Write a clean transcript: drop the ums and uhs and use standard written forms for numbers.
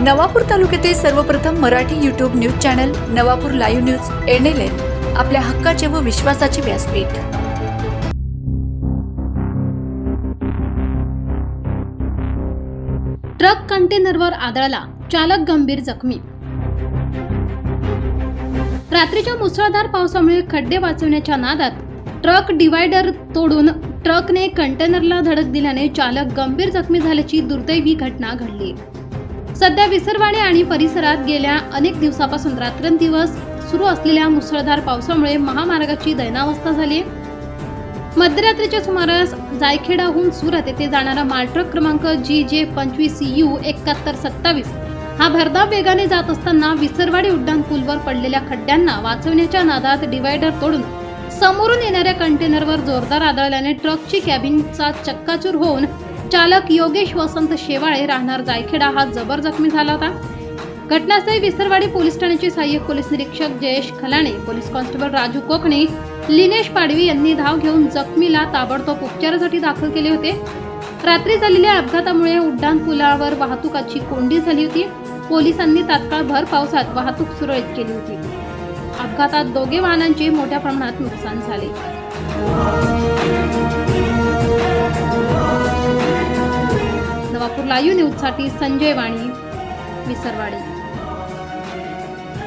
नवापूर तालुक्यातील सर्वप्रथम Marathi YouTube news channel Navapur live news NLN आपल्या हक्काचे व विश्वासाचे व्यासपीठ। ट्रक कंटेनरवर आदळला, चालक गंभीर जखमी। रात्रीच्या मुसळधार पावसामुळे खड्डे वाचवण्याच्या नादात ट्रक डिवायडर तोडून ट्रकने कंटेनरला धडक दिल्याने चालक गंभीर जखमी झाल्याची दुर्दैवी घटना घडली। सध्या विसरवाडी आणि परिसरात गेल्या अनेक दिवसापासून रात्रंदिवस सुरू असलेल्या मुसळधार पावसामुळे महामार्गाची दैनावस्था झाली। मध्यरात्रीच्या सुमारास जायखेडाहून सुरत येथे जाणारा मालट्रक क्रमांक GJ 25U 7127 हा भरधाव वेगाने जात असताना विसरवाडी उड्डाण पूलवर पडलेल्या खड्ड्यांना वाचवण्याच्या नादात डिवायडर तोडून समोरून येणाऱ्या कंटेनरवर जोरदार आदळल्याने ट्रकची कॅबिनचा चक्काचूर होऊन चालक योगेश वसंत शेवाळे राहणार जायखेडा हा जबर जखमी झाला होता। घटनास्थळी विसरवाडी पोलीस ठाण्याचे सहाय्यक पोलीस निरीक्षक जयेश खलाणे, पोलीस कॉन्स्टेबल राजू कोकणे, लिनेश पाडवी यांनी धाव घेऊन जखमीला ताबडतोब उपचारासाठी दाखल केले होते। रात्री झालेल्या अपघातामुळे उड्डाण पुलावर वाहतुकाची कोंडी झाली होती। पोलिसांनी तात्काळ भर पावसात वाहतूक सुरळीत केली होती। अपघातात दोघे वाहनांचे मोठ्या प्रमाणात नुकसान झाले। नवापूर लाईव्ह न्यूज साठी संजय वाणी, विसरवाडी।